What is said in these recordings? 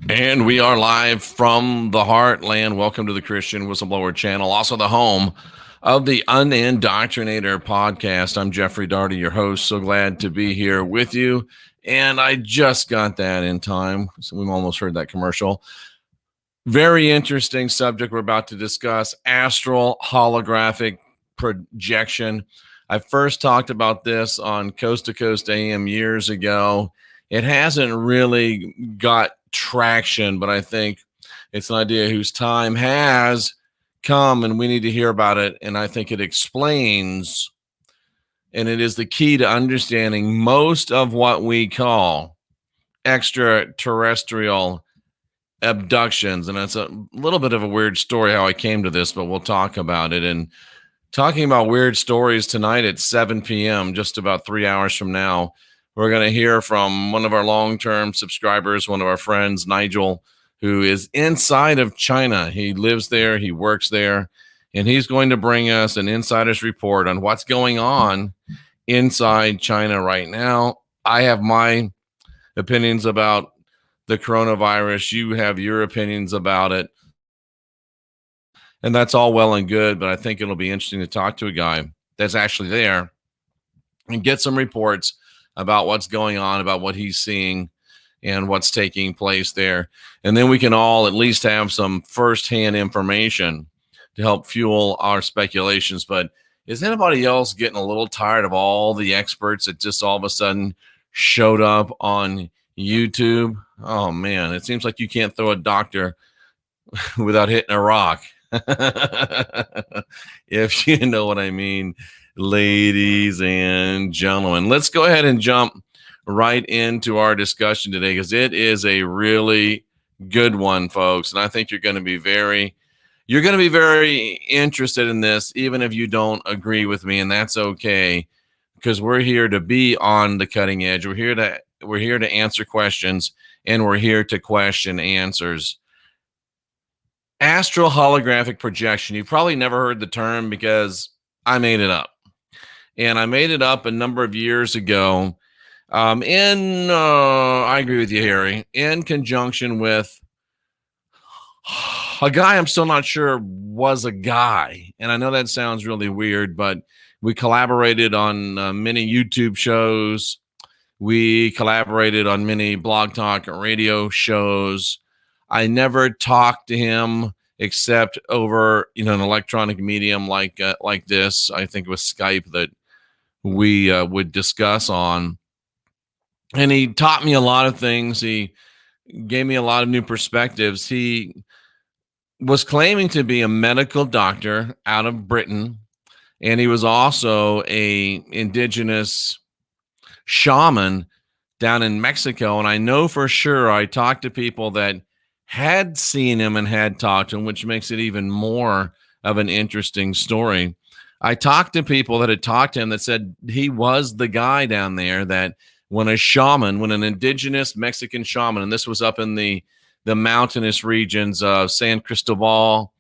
And we are live from the Heartland. Welcome to the Christian Whistleblower channel, also the home of the Unindoctrinator podcast. I'm Jeffrey Daugherty, your host. So glad to be here with you. And I just got that in time. So we've almost heard that commercial. Very interesting subject we're about to discuss: astral holographic projection. I first talked about this on Coast to Coast AM years ago. It hasn't really got traction, but I think it's an idea whose time has come and we need to hear about it. And I think it explains, and it is the key to understanding most of what we call extraterrestrial abductions. And it's a little bit of a weird story how I came to this, but we'll talk about it. And talking about weird stories tonight at 7 p.m., just about 3 hours from now, we're going to hear from one of our long-term subscribers, one of our friends, Nigel, who is inside of China. He lives there, he works there, and he's going to bring us an insider's report on what's going on inside China right now. I have my opinions about the coronavirus. You have your opinions about it. And that's all well and good, but I think it'll be interesting to talk to a guy that's actually there and get some reports about what's going on, about what he's seeing and what's taking place there. And then we can all at least have some firsthand information to help fuel our speculations. But is anybody else getting a little tired of all the experts that just all of a sudden showed up on YouTube? Oh man, it seems like you can't throw a doctor without hitting a rock. If you know what I mean, ladies and gentlemen. Let's go ahead and jump right into our discussion today, because it is a really good one, folks. And I think you're going to be very interested in this, even if you don't agree with me, and that's okay, because we're here to be on the cutting edge. We're here to answer questions, and we're here to question answers. Astral holographic projection. You've probably never heard the term because I made it up. And I made it up a number of years ago I agree with you, Harry, in conjunction with a guy I'm still not sure was a guy. And I know that sounds really weird, but we collaborated on many YouTube shows. We collaborated on many blog talk radio shows. I never talked to him except over, an electronic medium like this. I think it was Skype that we would discuss on. And he taught me a lot of things. He gave me a lot of new perspectives. He was claiming to be a medical doctor out of Britain, and he was also a indigenous shaman down in Mexico. And I know for sure I talked to people that had seen him and had talked to him, which makes it even more of an interesting story. I talked to people that had talked to him that said he was the guy down there that when an indigenous Mexican shaman, and this was up in the mountainous regions of San Cristobal,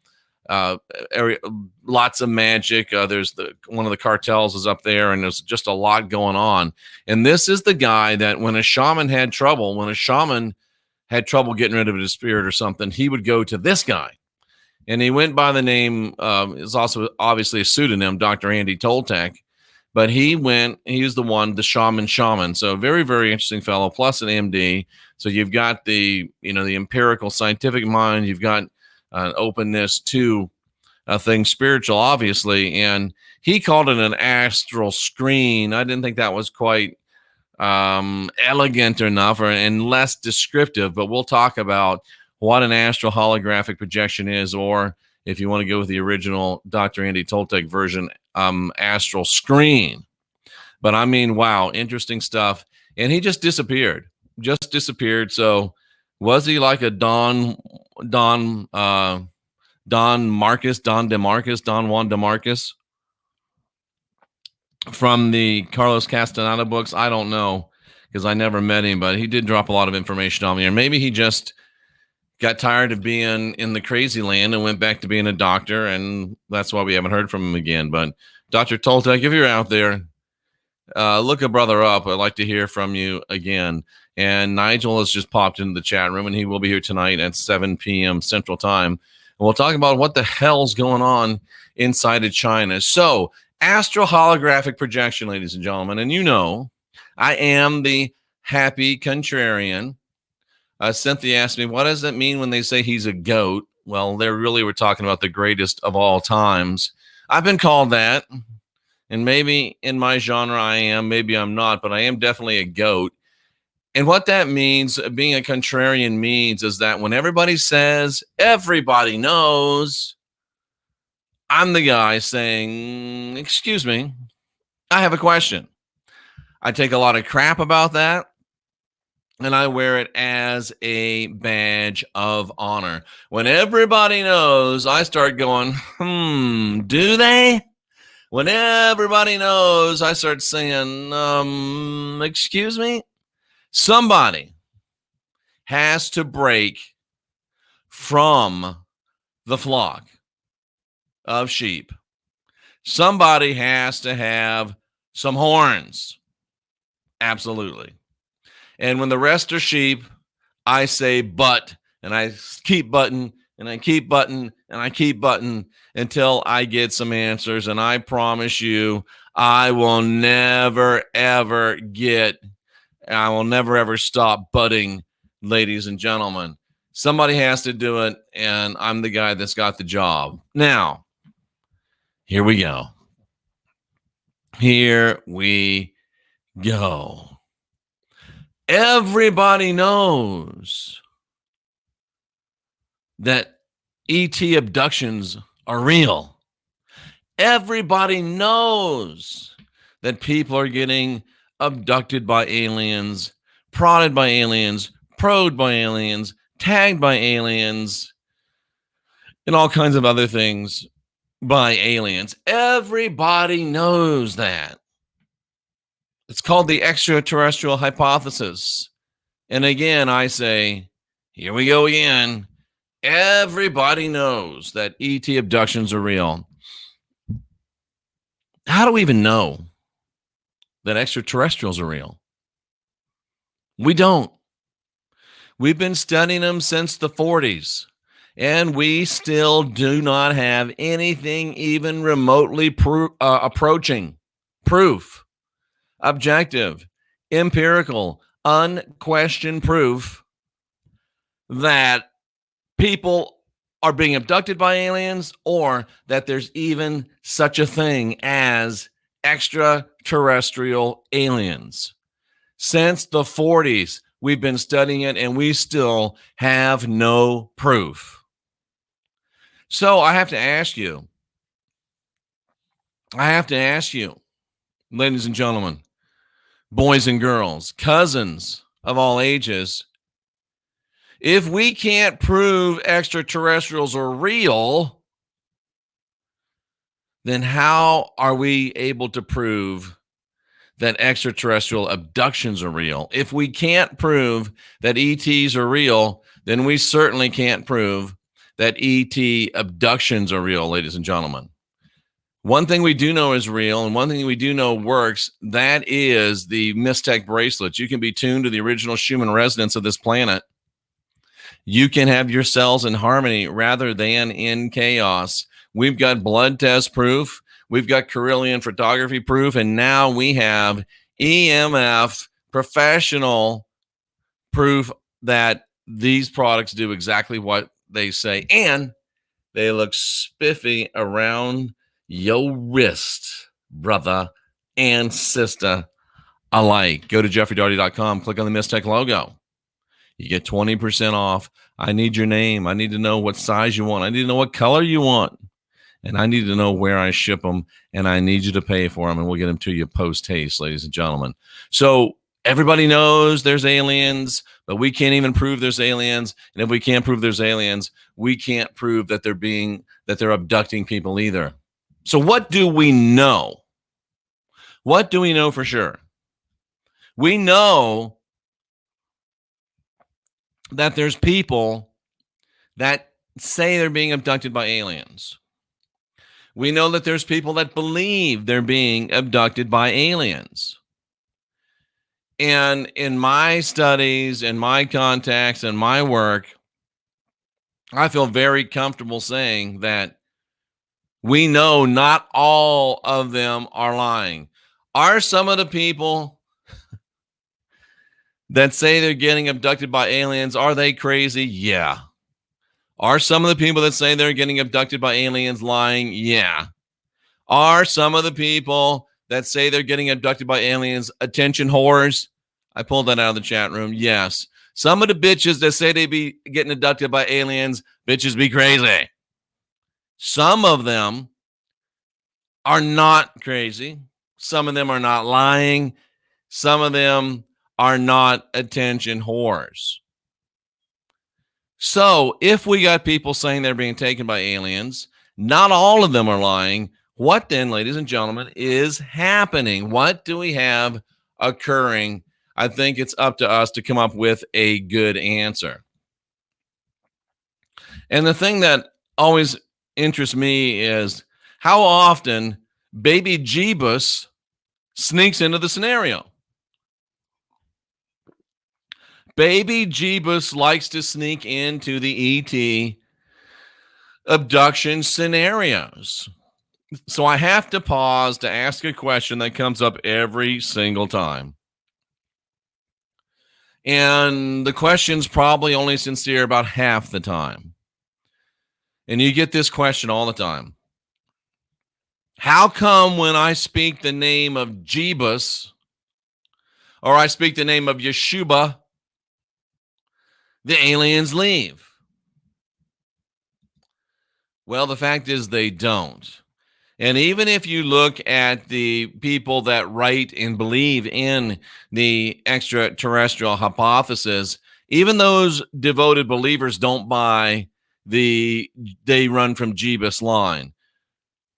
area, lots of magic. There's one of the cartels is up there, and there's just a lot going on. And this is the guy that when a shaman had trouble getting rid of a spirit or something, he would go to this guy. And he went by the name, is also obviously a pseudonym, Dr. Andy Toltec. But he was the shaman. So very, very interesting fellow, plus an MD. So you've got the empirical scientific mind. You've got an openness to things spiritual, obviously. And he called it an astral screen. I didn't think that was quite elegant enough and less descriptive, but we'll talk about what an astral holographic projection is, or if you want to go with the original Dr. Andy Toltec version, astral screen. But I mean, wow, interesting stuff. And he just disappeared. So was he like a Don Juan DeMarcus from the Carlos Castaneda books? I don't know, because I never met him, but he did drop a lot of information on me. Or maybe he just got tired of being in the crazy land and went back to being a doctor, and that's why we haven't heard from him again. But Dr. Toltec, if you're out there, look a brother up. I'd like to hear from you again. And Nigel has just popped into the chat room, and he will be here tonight at 7 p.m. Central Time. And we'll talk about what the hell's going on inside of China. So, astral holographic projection, ladies and gentlemen. And you know, I am the happy contrarian. Cynthia asked me, what does that mean when they say he's a goat? Well, they really were talking about the greatest of all times. I've been called that. And maybe in my genre I am, maybe I'm not, but I am definitely a goat. And what that means, being a contrarian means, is that when everybody says, everybody knows, I'm the guy saying, excuse me, I have a question. I take a lot of crap about that, and I wear it as a badge of honor. When everybody knows, I start going, do they? When everybody knows, I start saying, excuse me? Somebody has to break from the flock of sheep. Somebody has to have some horns. Absolutely. And when the rest are sheep, I say but, and I keep button, and I keep button, and I keep button until I get some answers. And I promise you, I will never, ever stop butting, ladies and gentlemen. Somebody has to do it, and I'm the guy that's got the job. Now, here we go. Here we go. Everybody knows that ET abductions are real. Everybody knows that people are getting abducted by aliens, prodded by aliens, probed by aliens, tagged by aliens, and all kinds of other things by aliens. Everybody knows that. It's called the extraterrestrial hypothesis. And again, I say, here we go again. Everybody knows that ET abductions are real. How do we even know that extraterrestrials are real? We don't. We've been studying them since the 40s, and we still do not have anything even remotely approaching proof, objective, empirical, unquestioned proof that people are being abducted by aliens, or that there's even such a thing as extraterrestrial aliens. Since the 40s, we've been studying it, and we still have no proof. So I have to ask you, ladies and gentlemen, boys and girls, cousins of all ages, if we can't prove extraterrestrials are real, then how are we able to prove that extraterrestrial abductions are real? If we can't prove that ETs are real, then we certainly can't prove that ET abductions are real, ladies and gentlemen. One thing we do know is real, and one thing we do know works, that is the Mystech bracelets. You can be tuned to the original Schumann resonance of this planet. You can have your cells in harmony rather than in chaos. We've got blood test proof. We've got Carillion photography proof. And now we have EMF professional proof that these products do exactly what they say. And they look spiffy around your wrist, brother and sister alike. Go to jeffreydaugherty.com. Click on the Mystech logo. You get 20% off. I need your name. I need to know what size you want. I need to know what color you want. And I need to know where I ship them. And I need you to pay for them. And we'll get them to you post haste, ladies and gentlemen. So everybody knows there's aliens, but we can't even prove there's aliens. And if we can't prove there's aliens, we can't prove that they're abducting people either. So what do we know? What do we know for sure? We know that there's people that say they're being abducted by aliens. We know that there's people that believe they're being abducted by aliens. And in my studies and my contacts and my work, I feel very comfortable saying that we know not all of them are lying. Are some of the people that say they're getting abducted by aliens, are they crazy? Yeah. Are some of the people that say they're getting abducted by aliens lying? Yeah. Are some of the people that say they're getting abducted by aliens attention whores? I pulled that out of the chat room. Yes. Some of the bitches that say they be getting abducted by aliens, bitches be crazy. Some of them are not crazy. Some of them are not lying. Some of them are not attention whores. So if we got people saying they're being taken by aliens, not all of them are lying. What then, ladies and gentlemen, is happening? What do we have occurring? I think it's up to us to come up with a good answer. And the thing that always interests me is how often baby Jeebus sneaks into the scenario. Baby Jeebus likes to sneak into the ET abduction scenarios. So I have to pause to ask a question that comes up every single time. And the question's probably only sincere about half the time. And you get this question all the time. How come when I speak the name of Jeebus or I speak the name of Yeshua, the aliens leave? Well, the fact is they don't. And even if you look at the people that write and believe in the extraterrestrial hypothesis, even those devoted believers don't buy the they run from Jeebus line.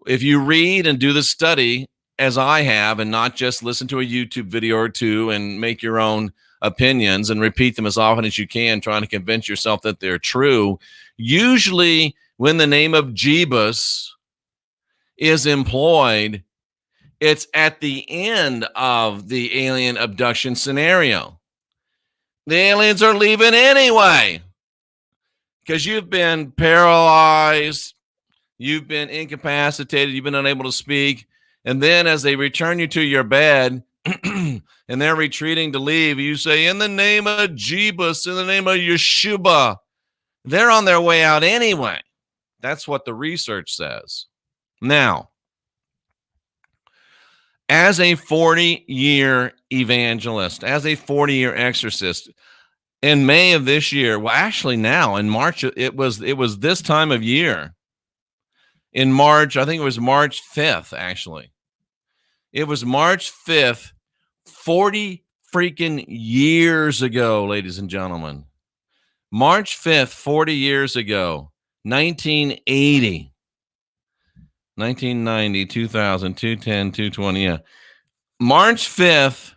If you read and do the study, as I have, and not just listen to a YouTube video or two and make your own opinions and repeat them as often as you can, trying to convince yourself that they're true, usually when the name of Jeebus is employed, it's at the end of the alien abduction scenario. The aliens are leaving anyway because you've been paralyzed, you've been incapacitated, you've been unable to speak. And then as they return you to your bed and they're retreating to leave, you say, in the name of Jeebus, in the name of Yeshua. They're on their way out anyway. That's what the research says. Now, as a 40-year evangelist, as a 40-year exorcist, in May of this year, well, actually now in March, it was this time of year. In March, I think it was March 5th, actually. It was March 5th, 40 freaking years ago, ladies and gentlemen. March 5th, 40 years ago, 1980. 1990, 2000, 210, 220, yeah. March 5th,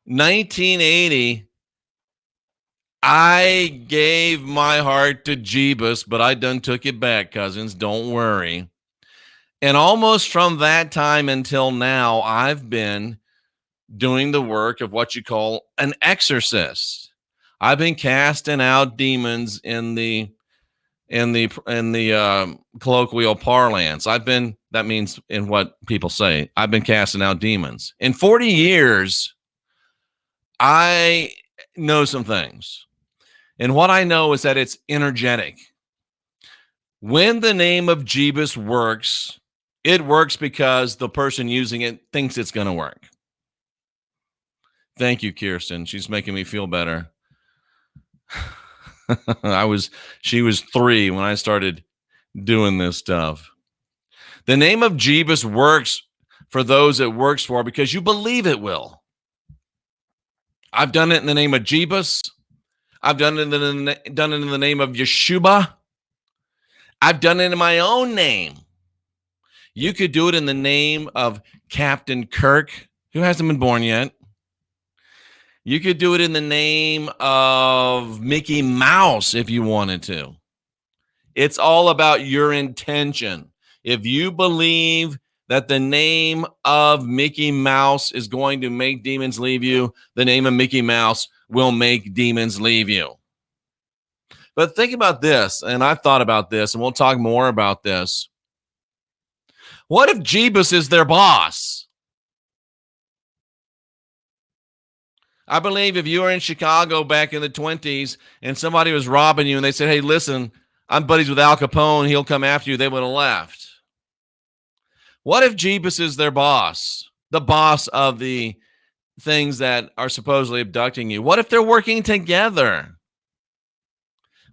1980, I gave my heart to Jeebus, but I done took it back, cousins. Don't worry. And almost from that time until now, I've been doing the work of what you call an exorcist. I've been casting out demons in the colloquial parlance. That means in what people say, I've been casting out demons. In 40 years, I know some things. And what I know is that it's energetic. When the name of Jeebus works, it works because the person using it thinks it's going to work. Thank you, Kirsten. She's making me feel better. She was 3 when I started doing this stuff. The name of Jeebus works for those it works for because you believe it will. I've done it in the name of Jeebus. I've done it in the name of Yeshua. I've done it in my own name. You could do it in the name of Captain Kirk, who hasn't been born yet. You could do it in the name of Mickey Mouse if you wanted to. It's all about your intention. If you believe that the name of Mickey Mouse is going to make demons leave you, the name of Mickey Mouse will make demons leave you. But think about this, and I've thought about this, and we'll talk more about this. What if Jeebus is their boss? I believe if you were in Chicago back in the 20s and somebody was robbing you and they said, hey, listen, I'm buddies with Al Capone, he'll come after you, they would have left. What if Jeebus is their boss, the boss of the things that are supposedly abducting you? What if they're working together?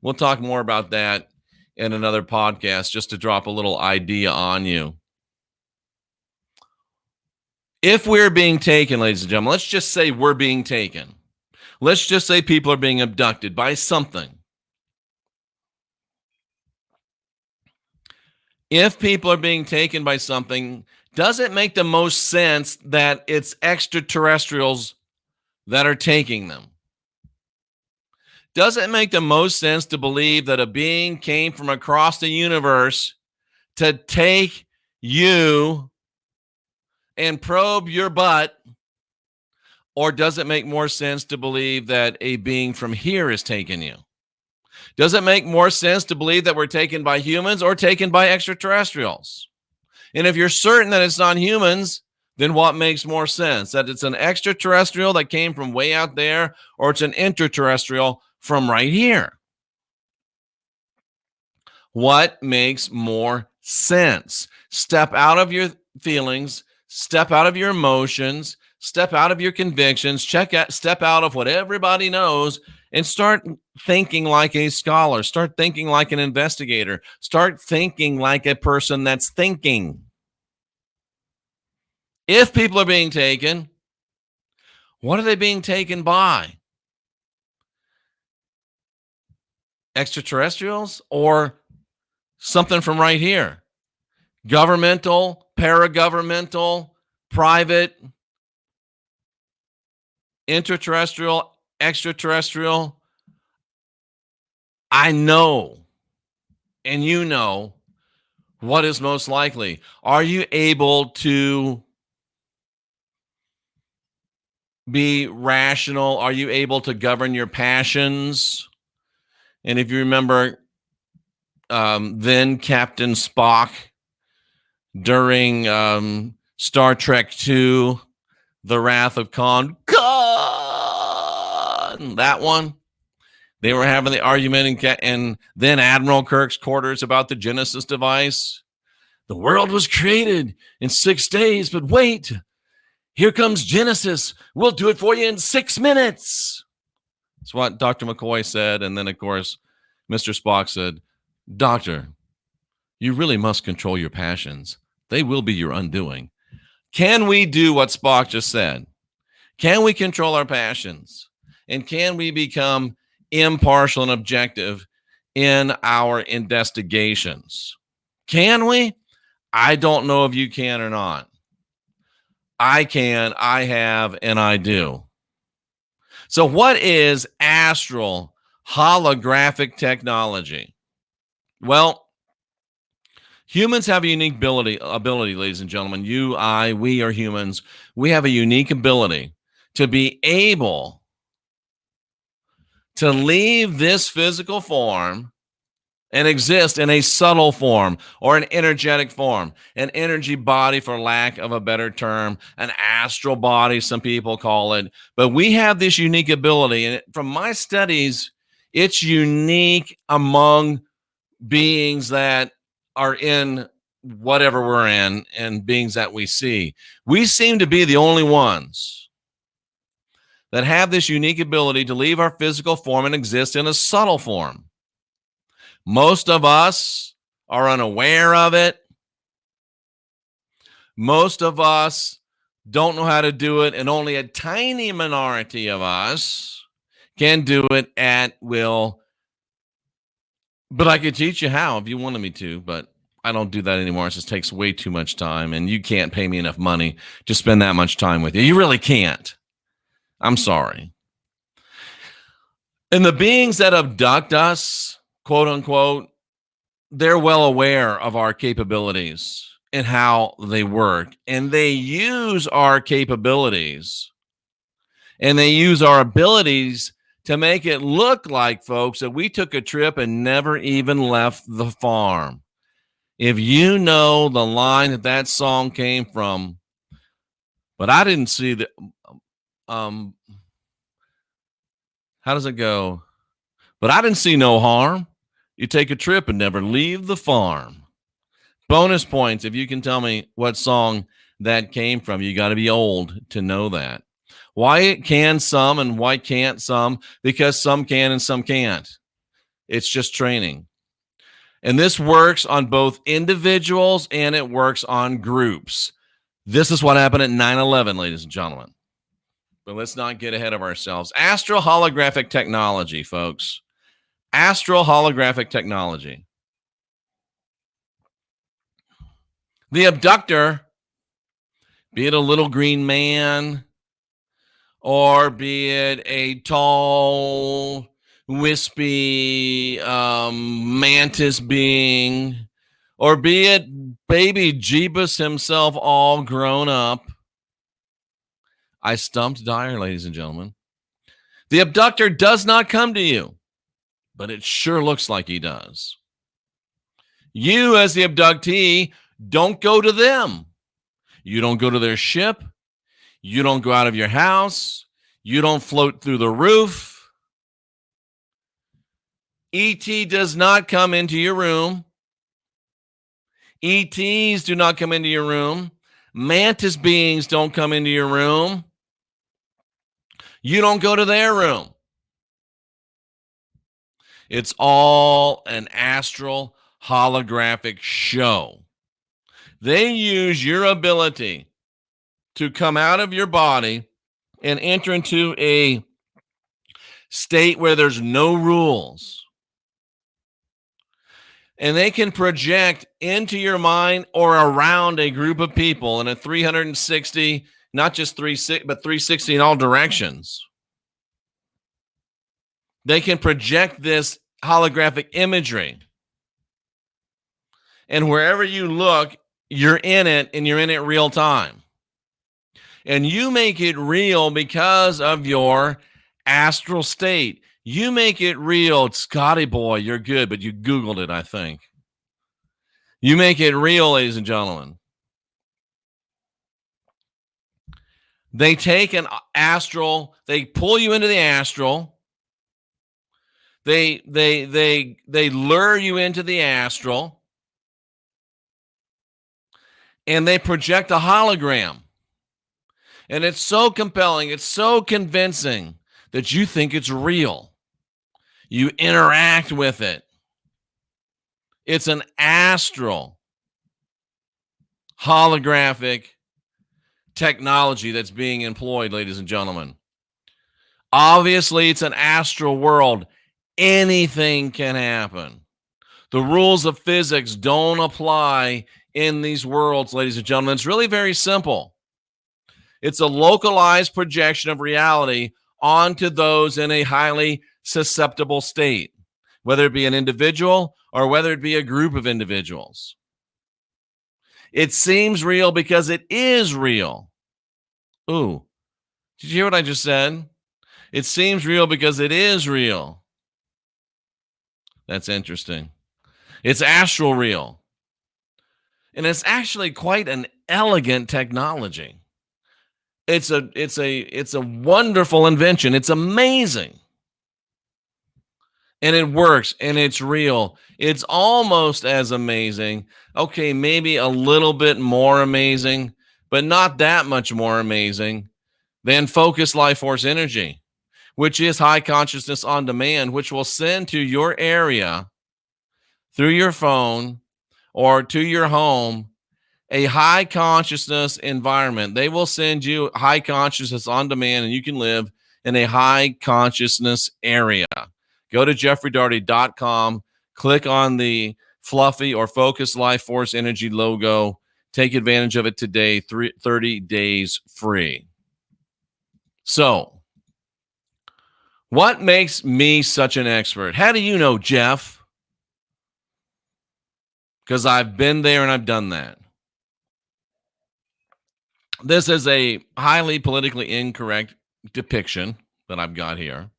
We'll talk more about that in another podcast, just to drop a little idea on you. If we're being taken, ladies and gentlemen, let's just say we're being taken. Let's just say people are being abducted by something. If people are being taken by something, does it make the most sense that it's extraterrestrials that are taking them? Does it make the most sense to believe that a being came from across the universe to take you and probe your butt? Or does it make more sense to believe that a being from here is taking you? Does it make more sense to believe that we're taken by humans or taken by extraterrestrials? And if you're certain that it's not humans, then what makes more sense? That it's an extraterrestrial that came from way out there, or it's an interterrestrial from right here? What makes more sense? Step out of your feelings, step out of your emotions, step out of your convictions, step out of what everybody knows, and start thinking like a scholar. Start thinking like an investigator. Start thinking like a person that's thinking. If people are being taken, what are they being taken by? Extraterrestrials or something from right here? Governmental, paragovernmental, private, interterrestrial, extraterrestrial? I know, and you know, what is most likely. Are you able to be rational? Are you able to govern your passions? And if you remember, then Captain Spock during Star Trek II, The Wrath of Khan, that one, they were having the argument in then Admiral Kirk's quarters about the Genesis device. The world was created in 6 days, but wait, here comes Genesis. We'll do it for you in 6 minutes. That's what Dr. McCoy said. And then, of course, Mr. Spock said, Doctor, you really must control your passions. They will be your undoing. Can we do what Spock just said? Can we control our passions? And can we become impartial and objective in our investigations? Can we? I don't know if you can or not. I can, I have, and I do. So what is astral holographic technology? Well, humans have a unique ability, ladies and gentlemen. You, I, we are humans. We have a unique ability to be able to leave this physical form and exist in a subtle form or an energetic form, an energy body, for lack of a better term, an astral body, some people call it. But we have this unique ability, and from my studies, it's unique among beings that are in whatever we're in and beings that we see. We seem to be the only ones that have this unique ability to leave our physical form and exist in a subtle form. Most of us are unaware of it. Most of us don't know how to do it, and only a tiny minority of us can do it at will. But I could teach you how if you wanted me to, but I don't do that anymore. It just takes way too much time, and you can't pay me enough money to spend that much time with you. You really can't. I'm sorry. And the beings that abduct us, quote unquote, they're well aware of our capabilities. and how they work. And they use our capabilities and they use our abilities to make it look like, folks, that we took a trip and never even left the farm. If you know the line that song came from, but I didn't see the, um, how does it go? But I didn't see no harm. You take a trip and never leave the farm. Bonus points if you can tell me what song that came from. You got to be old to know that. Why can some and why can't some? Because some can and some can't. It's just training. And this works on both individuals and it works on groups. This is what happened at 9/11, ladies and gentlemen. But let's not get ahead of ourselves. Astral Holographic Technology, folks. Astral Holographic Technology. The abductor, be it a little green man or be it a tall, wispy mantis being, or be it baby Jeebus himself all grown up. I stumped Dyer, ladies and gentlemen. The abductor does not come to you, but it sure looks like he does. You, as the abductee, don't go to them. You don't go to their ship. You don't go out of your house. You don't float through the roof. ET does not come into your room. ETs do not come into your room. Mantis beings don't come into your room. You don't go to their room. It's all an astral holographic show. They use your ability to come out of your body and enter into a state where there's no rules. And they can project into your mind or around a group of people in a 360, not just 360, but 360 in all directions. They can project this holographic imagery. And wherever you look, you're in it and you're in it real time. And you make it real because of your astral state. You make it real. Scotty boy, you're good, but you Googled it, I think. You make it real, ladies and gentlemen. They take an astral, they pull you into the astral. They lure you into the astral. And they project a hologram. And it's so compelling, it's so convincing that you think it's real. You interact with it. It's an astral holographic technology that's being employed, ladies and gentlemen. Obviously, it's an astral world. Anything can happen. The rules of physics don't apply in these worlds, ladies and gentlemen. It's really very simple. It's a localized projection of reality onto those in a highly susceptible state, whether it be an individual or whether it be a group of individuals. It seems real because it is real. Ooh, did you hear what I just said? It seems real because it is real. That's interesting. It's astral real. And it's actually quite an elegant technology. It's a wonderful invention. It's amazing. And it works and it's real. It's almost as amazing. Okay, maybe a little bit more amazing, but not that much more amazing than focused life force energy, which is high consciousness on demand, which will send to your area through your phone or to your home a high consciousness environment. They will send you high consciousness on demand, and you can live in a high consciousness area. Go to jeffreydaugherty.com, click on the fluffy or focused life force energy logo. Take advantage of it today, 30 days free. So, what makes me such an expert? How do you know, Jeff? Because I've been there and I've done that. This is a highly politically incorrect depiction that I've got here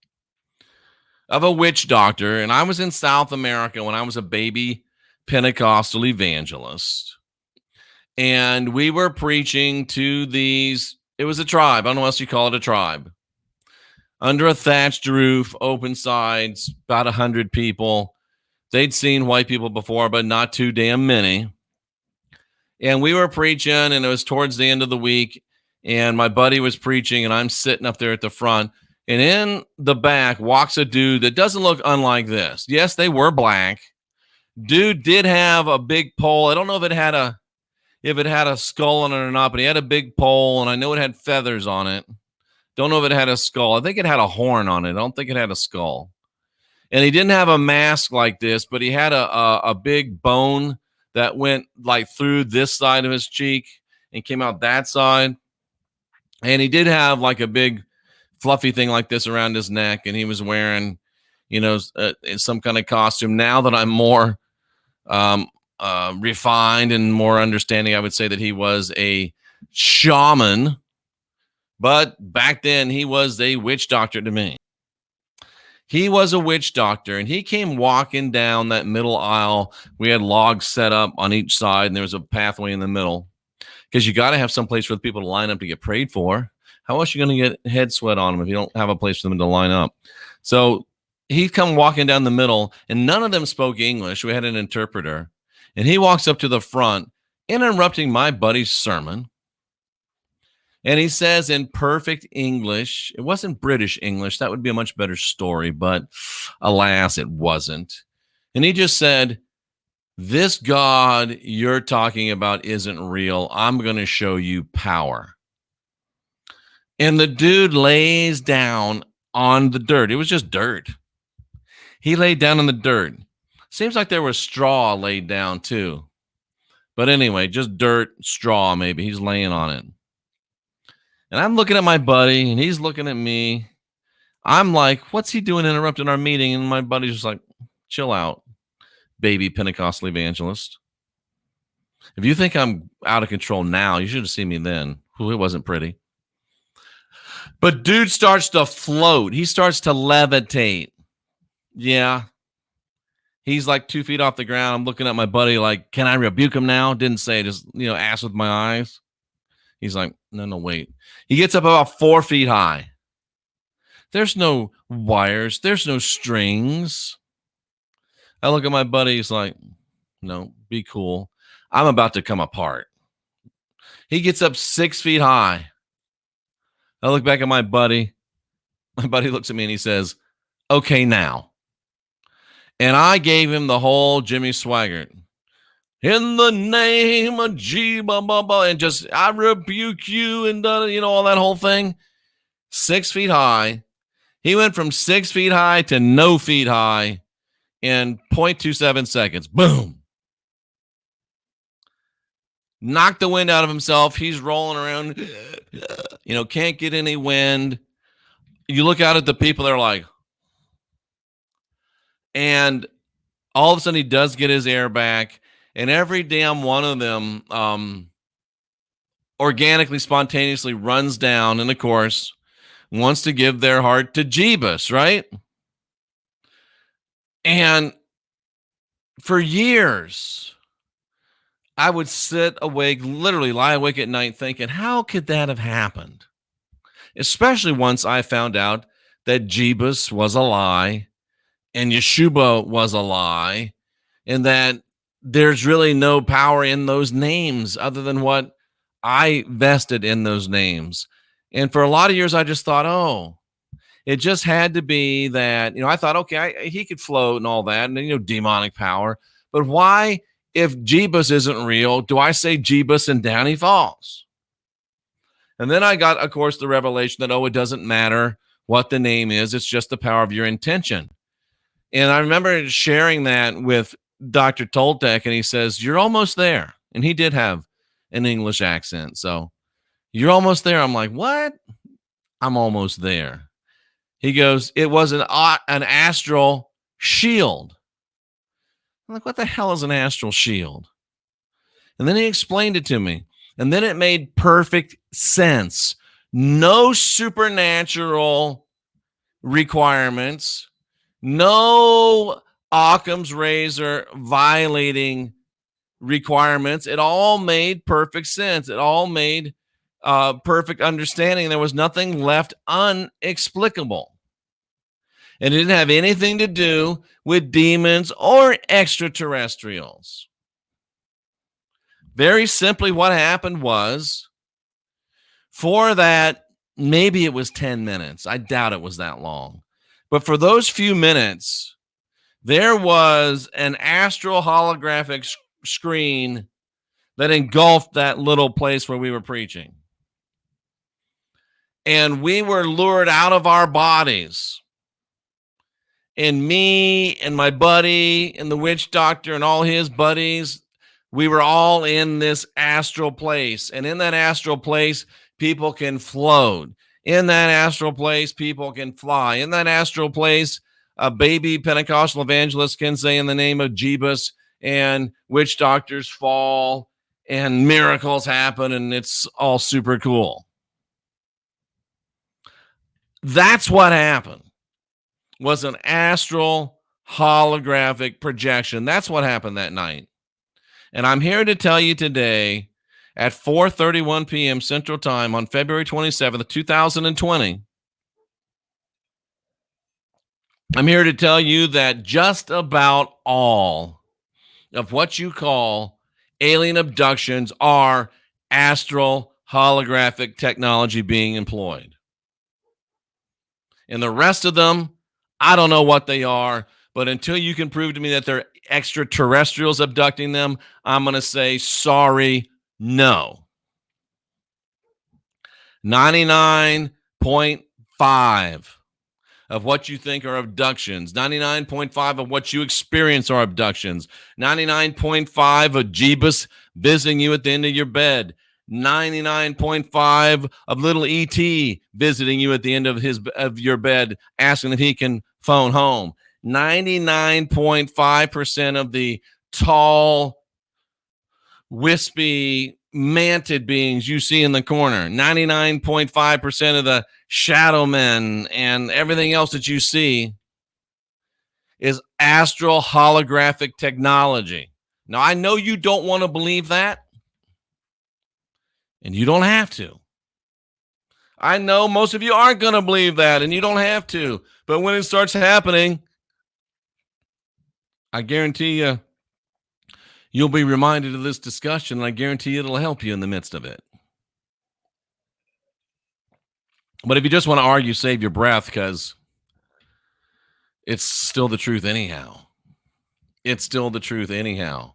of a witch doctor. And I was in South America when I was a baby Pentecostal evangelist. And we were preaching to these, it was a tribe. I don't know what else you call it, a tribe. Under a thatched roof, open sides, about 100 people. They'd seen white people before, but not too damn many. And we were preaching, and it was towards the end of the week. And my buddy was preaching, and I'm sitting up there at the front. And in the back walks a dude that doesn't look unlike this. Yes, they were black. Dude did have a big pole. I don't know if it had a skull on it or not, but he had a big pole, and I know it had feathers on it. Don't know if it had a skull. I think it had a horn on it. I don't think it had a skull. And he didn't have a mask like this, but he had a big bone that went like through this side of his cheek and came out that side. And he did have like a big fluffy thing like this around his neck, and he was wearing, some kind of costume. Now that I'm more refined and more understanding, I would say that he was a shaman, but back then he was a witch doctor to me. He was a witch doctor, and he came walking down that middle aisle. We had logs set up on each side, and there was a pathway in the middle because you got to have some place for the people to line up to get prayed for. How else are you going to get head sweat on them if you don't have a place for them to line up? So he'd come walking down the middle, and none of them spoke English. We had an interpreter, and he walks up to the front, interrupting my buddy's sermon. And he says in perfect English, it wasn't British English. That would be a much better story, but alas, it wasn't. And he just said, "This God you're talking about isn't real. I'm going to show you power." And the dude lays down on the dirt. It was just dirt. He laid down in the dirt. Seems like there was straw laid down too. But anyway, just dirt, straw maybe. He's laying on it. And I'm looking at my buddy, and he's looking at me. I'm like, what's he doing interrupting our meeting? And my buddy's just like, chill out, baby Pentecostal evangelist. If you think I'm out of control now, you should have seen me then. Ooh, it wasn't pretty. But dude starts to float. He starts to levitate. Yeah. He's like 2 feet off the ground. I'm looking at my buddy like, can I rebuke him now? Didn't say, just, asked with my eyes. He's like, no, wait. He gets up about 4 feet high. There's no wires. There's no strings. I look at my buddy. He's like, no, be cool. I'm about to come apart. He gets up 6 feet high. I look back at my buddy. My buddy looks at me and he says, okay, now. And I gave him the whole Jimmy Swaggart. In the name of Jesus, and just, I rebuke you, and all that whole thing. 6 feet high. He went from 6 feet high to no feet high in 0.27 seconds. Boom. Knocked the wind out of himself. He's rolling around, can't get any wind. You look out at the people, they're like, and all of a sudden he does get his air back. And every damn one of them organically, spontaneously runs down and, of course, wants to give their heart to Jeebus, right? And for years, I would sit awake, literally lie awake at night thinking, how could that have happened? Especially once I found out that Jeebus was a lie and Yeshua was a lie, and that there's really no power in those names other than what I vested in those names. And for a lot of years, I just thought, oh, it just had to be that, I thought, okay, he could float and all that, and, demonic power. But why, if Jeebus isn't real, do I say Jeebus and down he falls? And then I got, of course, the revelation that, it doesn't matter what the name is. It's just the power of your intention. And I remember sharing that with Dr. Toltec, and he says, you're almost there. And he did have an English accent. So you're almost there. I'm like, what? I'm almost there. He goes, it was an astral shield. I'm like, what the hell is an astral shield? And then he explained it to me. And then it made perfect sense. No supernatural requirements, no Occam's razor violating requirements. It all made perfect sense. It all made perfect understanding. There was nothing left unexplicable. And it didn't have anything to do with demons or extraterrestrials. Very simply, what happened was, for that, maybe it was 10 minutes. I doubt it was that long. But for those few minutes, there was an astral holographic screen that engulfed that little place where we were preaching. And we were lured out of our bodies. And me and my buddy and the witch doctor and all his buddies, we were all in this astral place. And in that astral place, people can float. In that astral place, people can fly. In that astral place, a baby Pentecostal evangelist can say in the name of Jeebus, and witch doctors fall and miracles happen, and it's all super cool. That's what happened. Was an astral holographic projection. That's what happened that night. And I'm here to tell you today at 4:31 p.m. Central Time on February 27th, 2020, I'm here to tell you that just about all of what you call alien abductions are astral holographic technology being employed. And the rest of them, I don't know what they are, but until you can prove to me that they're extraterrestrials abducting them, I'm going to say sorry, no. 99.5 of what you think are abductions, 99.5 of what you experience are abductions, 99.5 of Jeebus visiting you at the end of your bed, 99.5 of little ET visiting you at the end of your bed, asking if he can phone home. 99.5% of the tall, wispy, manted beings you see in the corner. 99.5% of the shadow men and everything else that you see is astral holographic technology. Now, I know you don't want to believe that. And you don't have to. I know most of you aren't going to believe that, and you don't have to. But when it starts happening, I guarantee you, you'll be reminded of this discussion, and I guarantee you it'll help you in the midst of it. But if you just want to argue, save your breath, because it's still the truth anyhow. It's still the truth anyhow.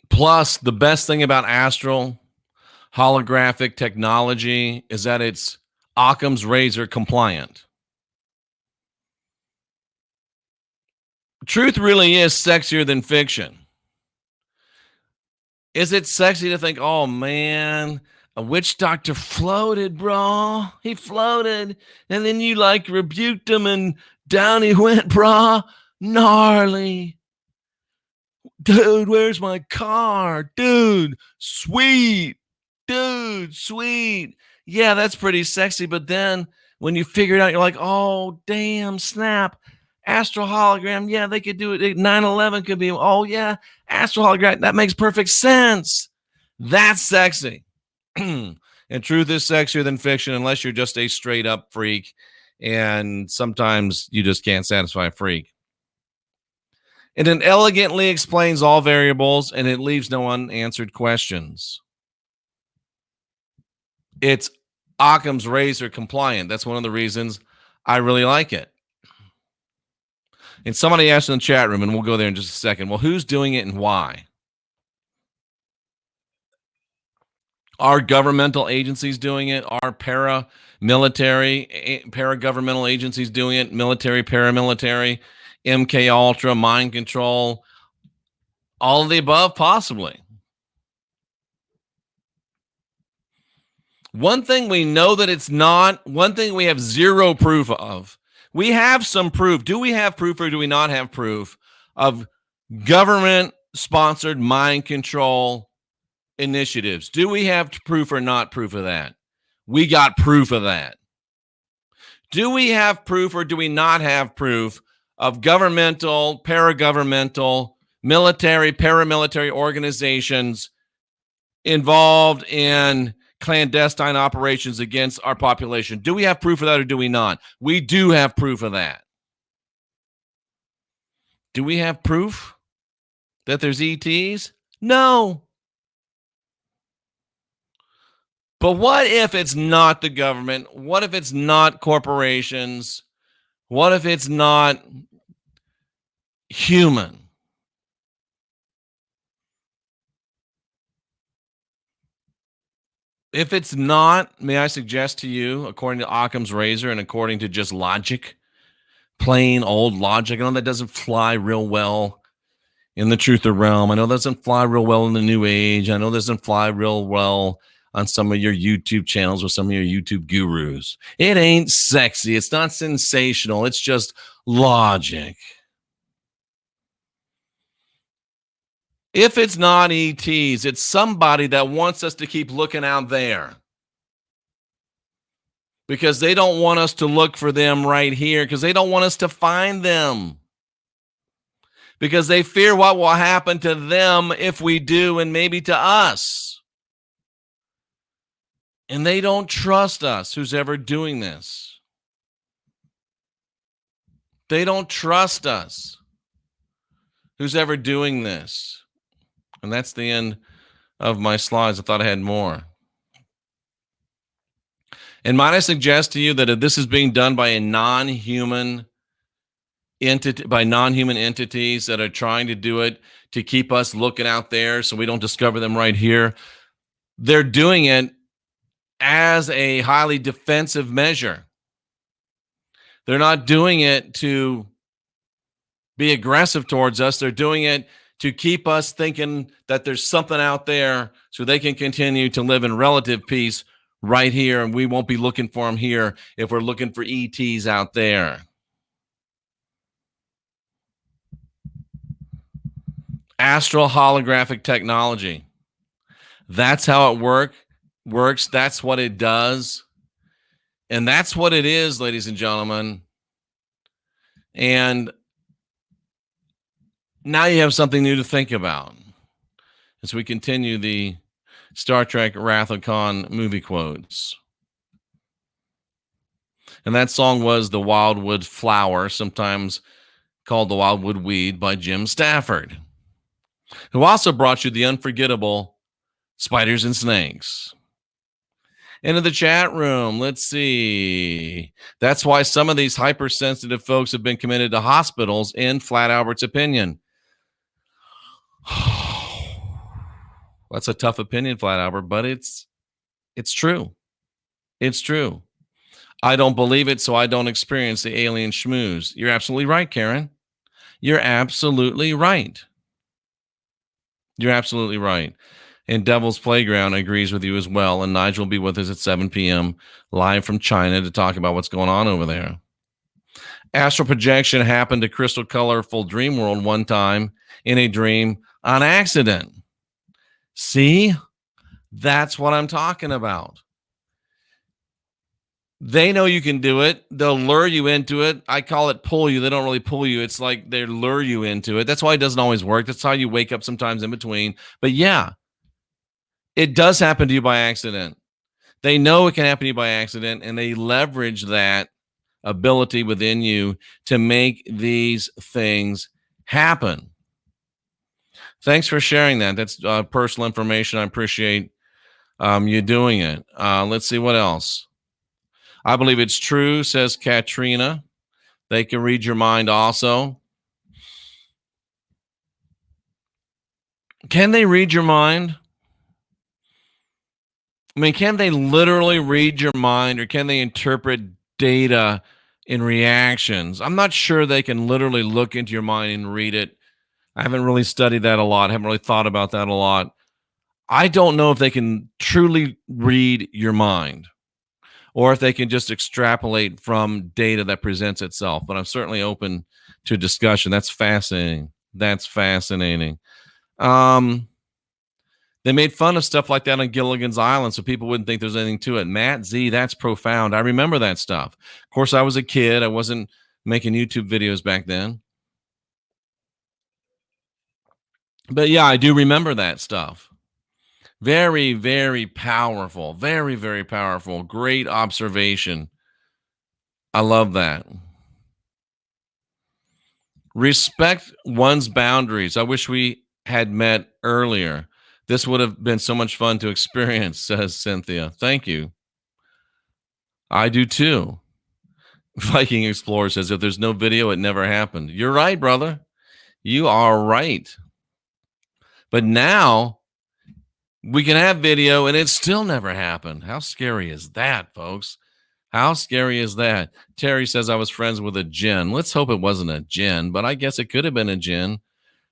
Plus, the best thing about astral holographic technology is that it's Occam's razor compliant. Truth really is sexier than fiction. Is it sexy to think, oh man, a witch doctor floated, bro? He floated, and then you like rebuked him, and down he went, bro. Gnarly. Dude, where's my car? Dude, sweet. Dude, sweet. Yeah, that's pretty sexy. But then when you figure it out, you're like, oh, damn, snap. Astral hologram. Yeah, they could do it. 9/11 could be, oh, yeah, astral hologram. That makes perfect sense. That's sexy. And truth is sexier than fiction unless you're just a straight up freak. And sometimes you just can't satisfy a freak. And it elegantly explains all variables, and it leaves no unanswered questions. It's Occam's razor compliant. That's one of the reasons I really like it. And somebody asked in the chat room, and we'll go there in just a second, well, who's doing it and why? Are governmental agencies doing it? Are para-governmental agencies doing it? Military, paramilitary, MK Ultra, mind control, all of the above, possibly. One thing we know that it's not, one thing we have zero proof of. We have some proof. Do we have proof or do we not have proof of government-sponsored mind control initiatives. Do we have proof or not proof of that? We got proof of that. Do we have proof or do we not have proof of governmental, paragovernmental, military, paramilitary organizations involved in clandestine operations against our population? Do we have proof of that or do we not? We do have proof of that. Do we have proof that there's ETs? No. But what if it's not the government? What if it's not corporations? What if it's not human? If it's not, may I suggest to you, according to Occam's razor and according to just logic, plain old logic, I know that doesn't fly real well in the truther realm. I know that doesn't fly real well in the new age. I know that doesn't fly real well on some of your YouTube channels with some of your YouTube gurus. It ain't sexy. It's not sensational. It's just logic. If it's not ETs, it's somebody that wants us to keep looking out there because they don't want us to look for them right here because they don't want us to find them because they fear what will happen to them if we do and maybe to us. And they don't trust us, who's ever doing this. They don't trust us, who's ever doing this. And that's the end of my slides. I thought I had more. And might I suggest to you that if this is being done by a non-human entity, by non-human entities that are trying to do it to keep us looking out there so we don't discover them right here, they're doing it as a highly defensive measure. They're not doing it to be aggressive towards us. They're doing it to keep us thinking that there's something out there so they can continue to live in relative peace right here, and we won't be looking for them here if we're looking for ETs out there. Astral Holographic Technology. That's how it works. That's what it does. And that's what it is, ladies and gentlemen. And now you have something new to think about as we continue the Star Trek Wrath of Khan movie quotes. And that song was The Wildwood Flower, sometimes called The Wildwood Weed by Jim Stafford, who also brought you the unforgettable Spiders and Snakes. Into the chat room, let's see. That's why some of these hypersensitive folks have been committed to hospitals, in Flat Albert's opinion. That's a tough opinion, Flat Albert, but it's true. It's true. I don't believe it, so I don't experience the alien schmooze. You're absolutely right, Karen. You're absolutely right. You're absolutely right. And Devil's Playground agrees with you as well. And Nigel will be with us at 7 p.m. live from China to talk about what's going on over there. Astral projection happened to Crystal Colorful Dream World one time in a dream on accident. See? That's what I'm talking about. They know you can do it. They'll lure you into it. I call it pull you. They don't really pull you. It's like they lure you into it. That's why it doesn't always work. That's how you wake up sometimes in between. But yeah, it does happen to you by accident. They know it can happen to you by accident, and they leverage that ability within you to make these things happen. Thanks for sharing that. That's personal information. I appreciate you doing it. Let's see what else. I believe it's true, says Katrina. They can read your mind also. Can they read your mind? I mean, can they literally read your mind, or can they interpret data in reactions? I'm not sure they can literally look into your mind and read it. I haven't really studied that a lot. I haven't really thought about that a lot. I don't know if they can truly read your mind, or if they can just extrapolate from data that presents itself. But I'm certainly open to discussion. That's fascinating. That's fascinating. Um, they made fun of stuff like that on Gilligan's Island, so people wouldn't think there's anything to it. Matt Z, that's profound. I remember that stuff. Of course, I was a kid. I wasn't making YouTube videos back then. But yeah, I do remember that stuff. Very, very powerful. Very, very powerful. Great observation. I love that. Respect one's boundaries. I wish we had met earlier. This would have been so much fun to experience, says Cynthia. Thank you. I do too. Viking Explorer says, if there's no video, it never happened. You're right, brother. You are right. But now we can have video and it still never happened. How scary is that, folks? How scary is that? Terry says, I was friends with a jinn. Let's hope it wasn't a jinn, but I guess it could have been a jinn.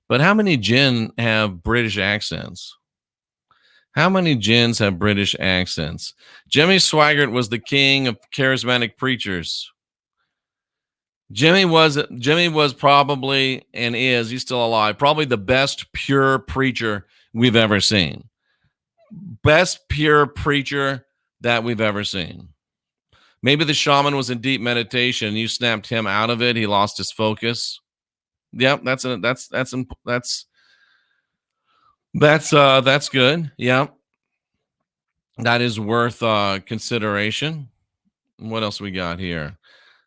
But how many jinn have British accents? How many jinns have British accents? Jimmy Swaggart was the king of charismatic preachers. Jimmy was probably, and is, he's still alive, probably the best pure preacher we've ever seen. Best pure preacher that we've ever seen. Maybe the shaman was in deep meditation. You snapped him out of it. He lost his focus. Yep, that's good. Yep. That is worth consideration. What else we got here?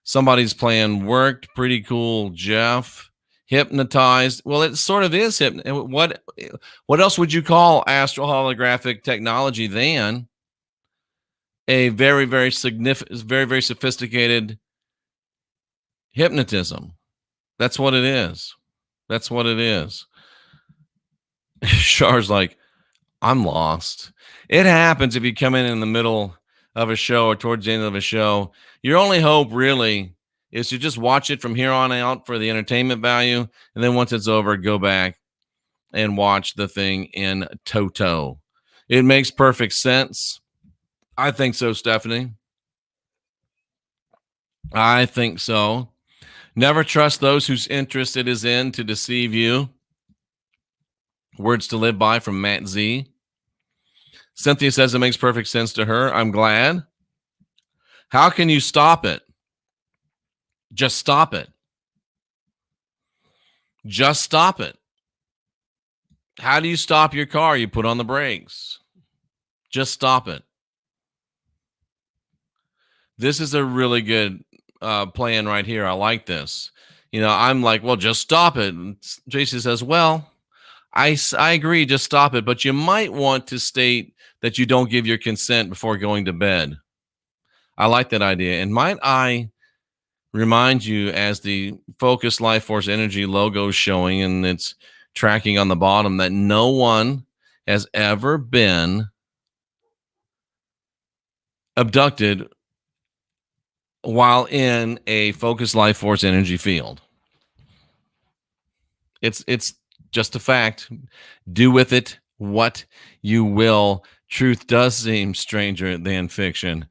Somebody's plan worked. Pretty cool, Jeff. Hypnotized. Well, it sort of is what else would you call astral holographic technology than a very, very significant, very, very sophisticated hypnotism? That's what it is. That's what it is. Char's like, I'm lost. It happens if you come in the middle of a show or towards the end of a show. Your only hope really is to just watch it from here on out for the entertainment value. And then once it's over, go back and watch the thing in toto. It makes perfect sense. I think so, Stephanie. I think so. Never trust those whose interest it is in to deceive you. Words to live by from Matt Z. Cynthia says it makes perfect sense to her. I'm glad. How can you stop it? Just stop it. Just stop it. How do you stop your car? You put on the brakes. Just stop it. This is a really good plan right here. I like this. I'm like, well, just stop it. And Jason says, well, I agree. Just stop it. But you might want to state that you don't give your consent before going to bed. I like that idea. And might I remind you, as the Focus Life Force Energy logo is showing and it's tracking on the bottom, that no one has ever been abducted while in a Focus Life Force Energy field. It's just a fact. Do with it what you will. Truth does seem stranger than fiction.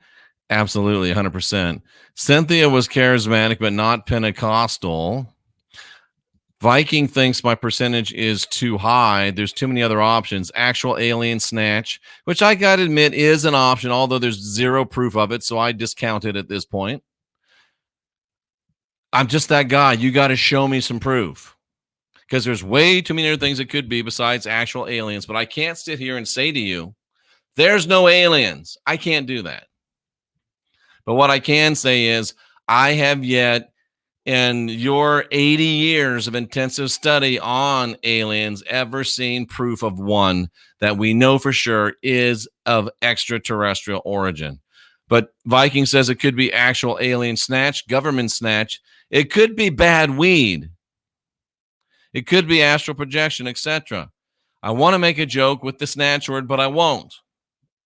Absolutely, 100%. Cynthia was charismatic, but not Pentecostal. Viking thinks my percentage is too high. There's too many other options. Actual alien snatch, which I got to admit is an option, although there's zero proof of it, so I discount it at this point. I'm just that guy. You got to show me some proof, because there's way too many other things it could be besides actual aliens. But I can't sit here and say to you, there's no aliens. I can't do that. But what I can say is I have yet, in your 80 years of intensive study on aliens, ever seen proof of one that we know for sure is of extraterrestrial origin. But Viking says it could be actual alien snatch, government snatch. It could be bad weed. It could be astral projection, etc. I want to make a joke with the snatch word, but I won't.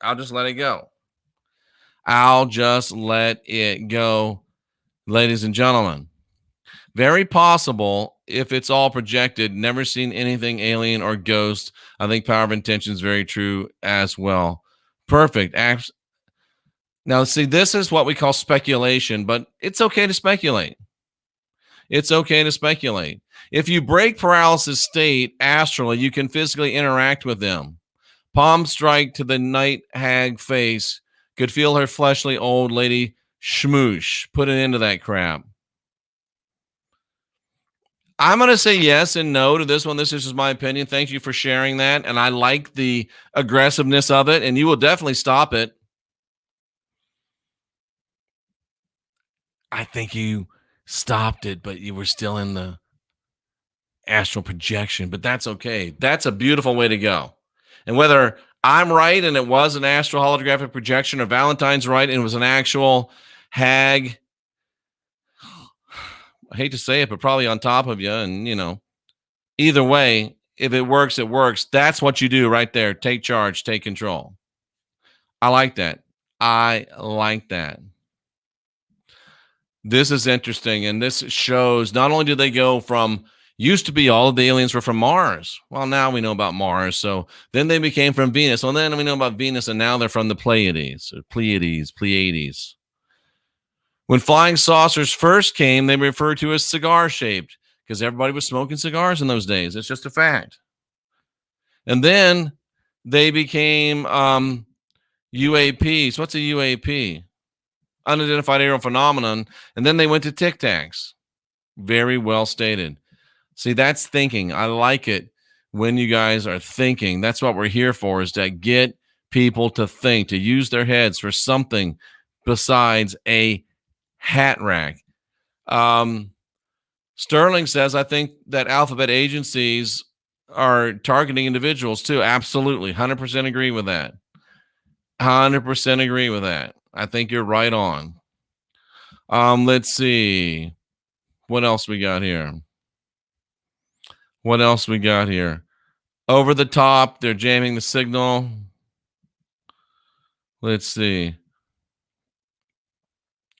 I'll just let it go. I'll just let it go, ladies and gentlemen. Very possible, if it's all projected, never seen anything alien or ghost. I think power of intention is very true as well. Perfect. Now, see, this is what we call speculation, but it's okay to speculate. It's okay to speculate. If you break paralysis state astrally, you can physically interact with them. Palm strike to the night hag face. Could feel her fleshly old lady schmoosh. Put an end to that crap. I'm going to say yes and no to this one. This is just my opinion. Thank you for sharing that. And I like the aggressiveness of it, and you will definitely stop it. I think you stopped it, but you were still in the astral projection, but that's okay. That's a beautiful way to go. And whether I'm right and it was an astral holographic projection, or Valentine's right and it was an actual hag, I hate to say it, but probably on top of you. And, either way, if it works, it works. That's what you do right there. Take charge, take control. I like that. I like that. This is interesting. And this shows not only do they go from, used to be all of the aliens were from Mars. Well, now we know about Mars. So then they became from Venus. Well, then we know about Venus, and now they're from the Pleiades. When flying saucers first came, they were referred to as cigar shaped because everybody was smoking cigars in those days. It's just a fact. And then they became UAPs. What's a UAP? Unidentified aerial phenomenon. And then they went to Tic Tacs. Very well stated. See, that's thinking. I like it when you guys are thinking. That's what we're here for, is to get people to think, to use their heads for something besides a hat rack. Sterling says, I think that alphabet agencies are targeting individuals too. Absolutely. 100% agree with that. 100% agree with that. I think you're right on. Let's see. What else we got here? Over the top, they're jamming the signal. Let's see.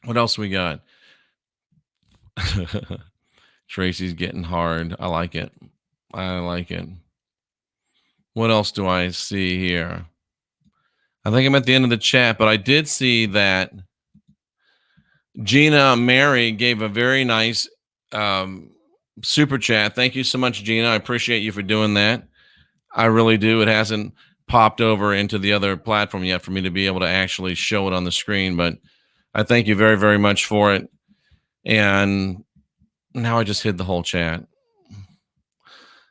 What else we got? Tracy's getting hard. I like it. What else do I see here? I think I'm at the end of the chat, but I did see that Gina Mary gave a very nice super chat. Thank you so much, Gina. I appreciate you for doing that. I really do. It hasn't popped over into the other platform yet for me to be able to actually show it on the screen, but I thank you very, very much for it. And now I just hid the whole chat.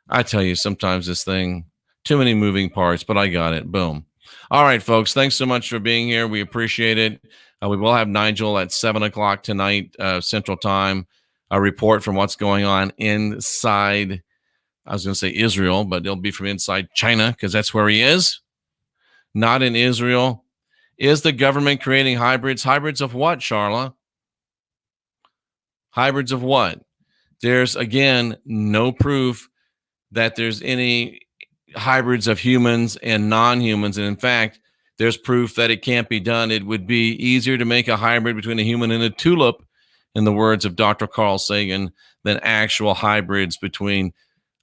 I tell you, sometimes this thing, too many moving parts, but I got it. Boom. All right, folks. Thanks so much for being here. We appreciate it. We will have Nigel at 7:00 tonight, Central Time, a report from what's going on inside, I was going to say Israel, but it'll be from inside China because that's where he is. Not in Israel. Is the government creating hybrids? Hybrids of what, Charla? Hybrids of what? There's, again, no proof that there's any hybrids of humans and non-humans. And in fact, there's proof that it can't be done. It would be easier to make a hybrid between a human and a tulip, in the words of Dr. Carl Sagan, than actual hybrids between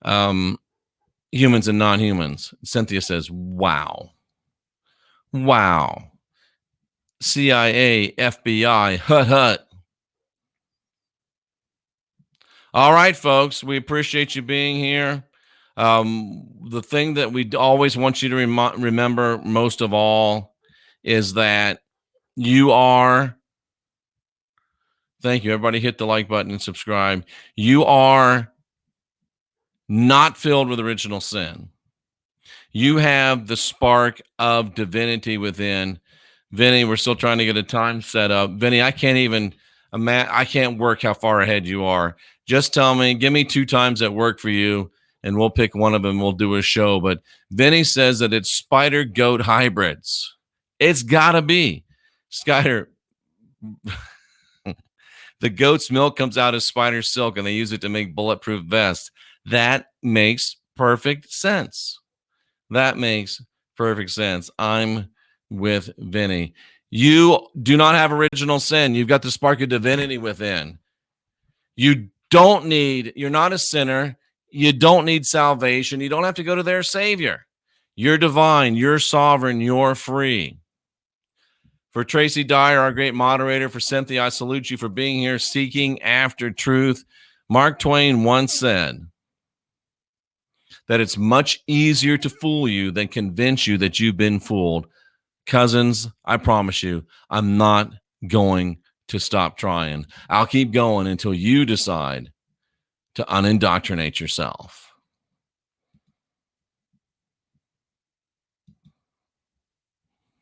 humans and non-humans. Cynthia says, wow. CIA, FBI, hut. All right, folks, we appreciate you being here. The thing that we always want you to remember most of all is that you are, thank you, everybody hit the like button and subscribe. You are not filled with original sin. You have the spark of divinity within. Vinny, we're still trying to get a time set up. Vinny, I can't even I can't work how far ahead you are. Just tell me, give me 2 times that work for you, and we'll pick one of them. We'll do a show. But Vinny says that it's spider goat hybrids. It's gotta be. Spider. The goat's milk comes out as spider silk, and they use it to make bulletproof vests. That makes perfect sense. I'm with Vinny. You do not have original sin. You've got the spark of divinity within. You're not a sinner. You don't need salvation. You don't have to go to their Savior. You're divine. You're sovereign. You're free. For Tracy Dyer, our great moderator, for Cynthia, I salute you for being here, seeking after truth. Mark Twain once said that it's much easier to fool you than convince you that you've been fooled. Cousins, I promise you, I'm not going to stop trying. I'll keep going until you decide to unindoctrinate yourself.